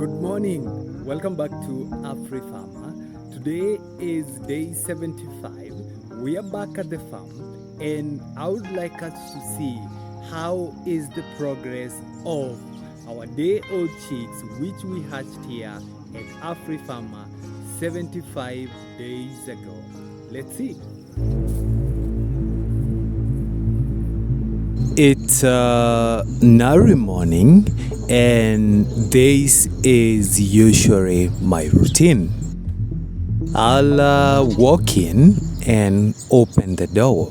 Good morning. Welcome back to Afrifama. Today is day 75. We are back at the farm and I would like us to see how is the progress of our day-old chicks which we hatched here at Afrifama 75 days ago. Let's see. It's an early morning and this is usually my routine. I'll walk in and open the door.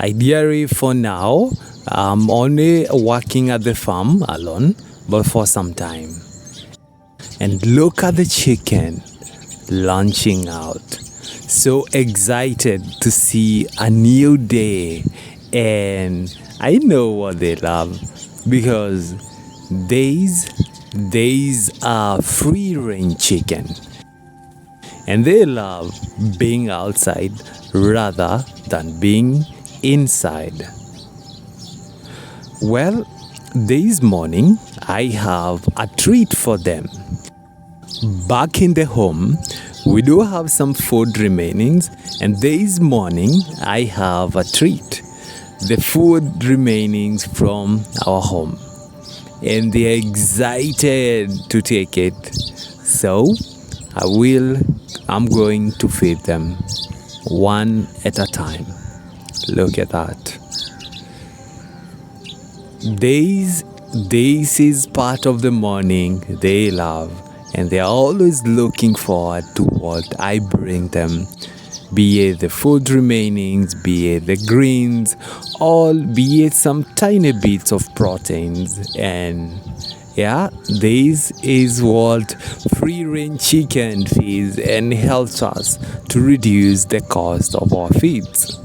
Ideally for now, I'm only working at the farm alone, but for some time. And look at the chicken launching out. So excited to see a new day, and I know what they love because these are free-range chicken and they love being outside rather than being inside. Well, this morning I have a treat for them. Back in the home, we do have some food remainings, and this morning I have a treat. The food remainings from our home, and they're excited to take it. So I'm going to feed them one at a time. Look at that. This is part of the morning they love, and they're always looking forward to what I bring them. Be it the food remainings, be it the greens, or be it some tiny bits of proteins. And yeah, this is what free-range chicken feeds and helps us to reduce the cost of our feeds.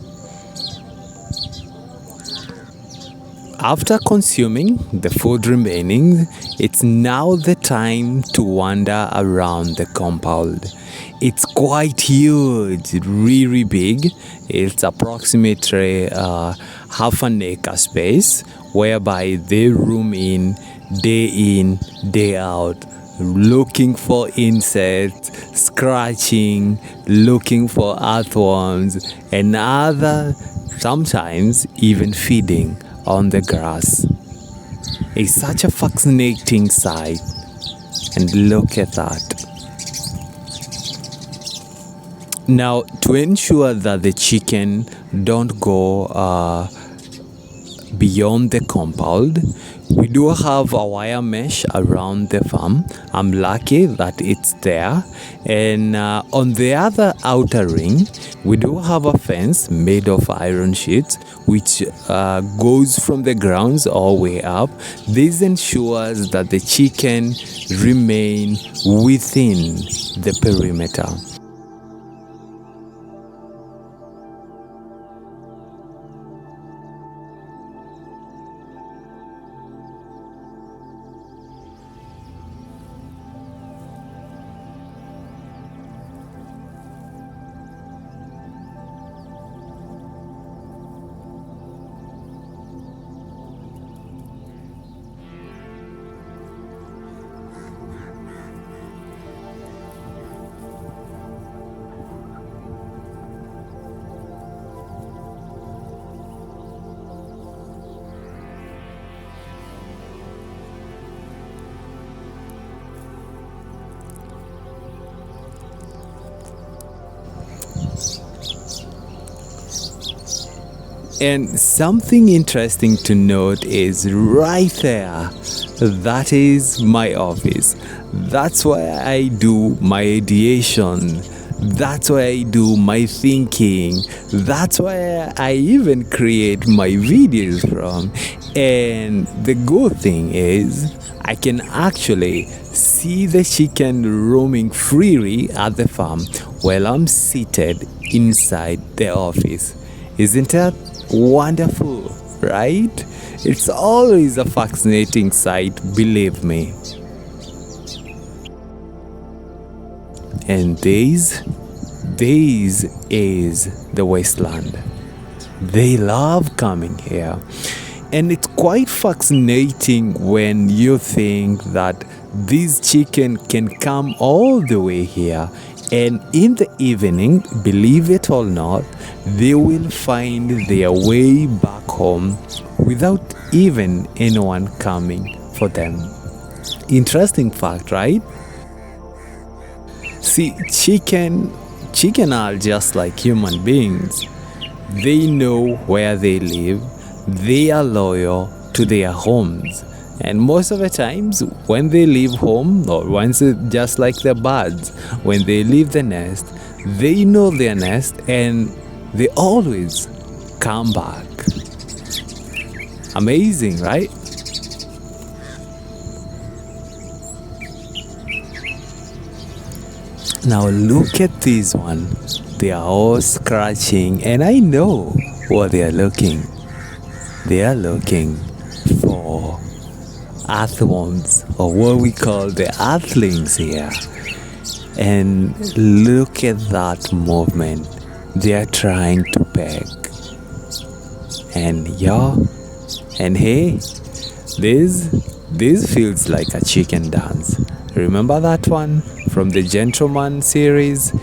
After consuming the food remaining, it's now the time to wander around the compound. It's quite huge, really big. It's approximately half an acre space whereby they roam in, day out, looking for insects, scratching, looking for earthworms, and sometimes even feeding on the grass. It's such a fascinating sight, and look at that. Now, to ensure that the chicken don't go beyond the compound, we do have a wire mesh around the farm. I'm lucky that it's there. And on the other outer ring, we do have a fence made of iron sheets which goes from the grounds all the way up. This ensures that the chicken remain within the perimeter. And something interesting to note is right there. That is my office. That's where I do my ideation. That's where I do my thinking. That's where I even create my videos from. And the good thing is, I can actually see the chicken roaming freely at the farm while I'm seated inside the office. Isn't that wonderful, right? It's always a fascinating sight, believe me. And this is the wasteland. They love coming here. And it's quite fascinating when you think that these chicken can come all the way here, and in the evening, believe it or not, they will find their way back home without even anyone coming for them. Interesting fact, right? See, chicken are just like human beings. They know where they live. They are loyal to their homes. And most of the times, when they leave home, or once just like the birds, when they leave the nest, they know their nest and they always come back. Amazing, right? Now look at this one. They are all scratching, and I know what they are looking. They are looking for earthworms, or what we call the earthlings here. And look at that movement. They are trying to peck. And hey, this feels like a chicken dance. Remember that one from the Gentleman series?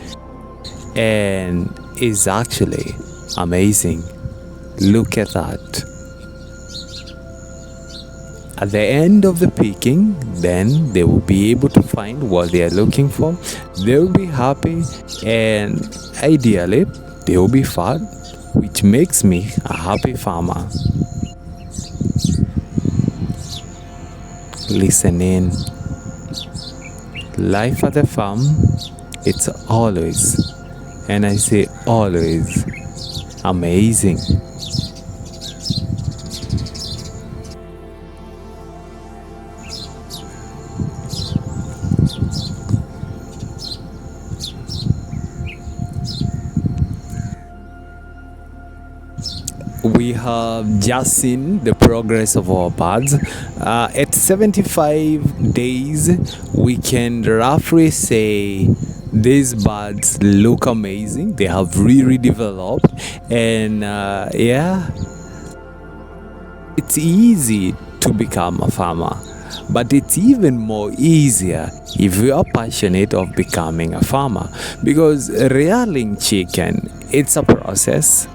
And it's actually amazing. Look at that. At the end of the picking, then they will be able to find what they are looking for. They will be happy, and ideally, they will be fat, which makes me a happy farmer. Listen in. Life at the farm, it's always, and I say always, amazing. We have just seen the progress of our birds. At 75 days, we can roughly say these birds look amazing. They have really developed, and it's easy to become a farmer, but it's even more easier if you are passionate of becoming a farmer, because rearing chicken, it's a process.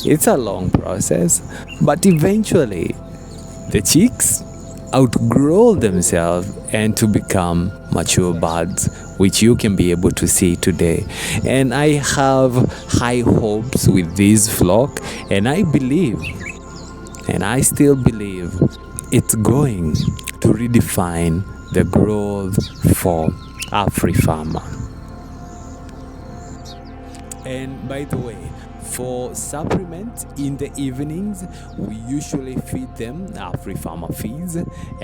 It's a long process, but eventually the chicks outgrow themselves and to become mature birds, which you can be able to see today. And I have high hopes with this flock, and I believe, and I still believe, it's going to redefine the growth for Afrifama. And by the way, for supplements in the evenings, we usually feed them Afrifama feeds,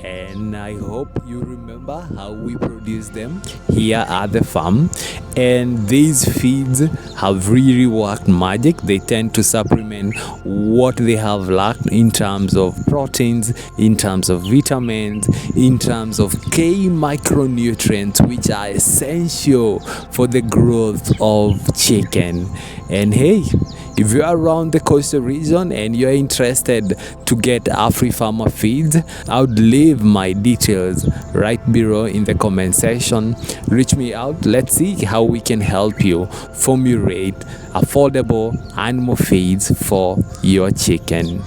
and I hope you remember how we produce them here at the farm. And these feeds have really worked magic. They tend to supplement what they have lacked in terms of proteins, in terms of vitamins, in terms of key micronutrients, which are essential for the growth of chicken. And hey, if you are around the coastal region and you're interested to get Afrifama feeds, I would leave my details right below in the comment section. Reach me out. Let's see how we can help you formulate affordable animal feeds for your chicken.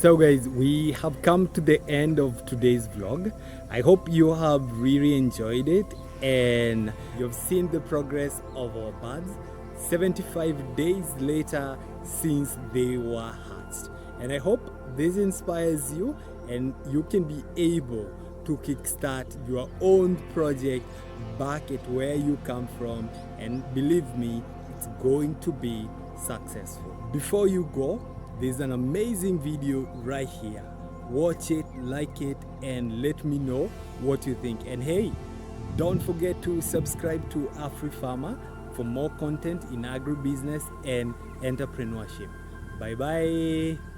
So guys, we have come to the end of today's vlog. I hope you have really enjoyed it and you've seen the progress of our birds 75 days later since they were hatched. And I hope this inspires you and you can be able to kickstart your own project back at where you come from, and believe me, it's going to be successful. Before you go, there's an amazing video right here. Watch it, like it, and let me know what you think. And hey, don't forget to subscribe to Afrifama for more content in agribusiness and entrepreneurship. Bye bye.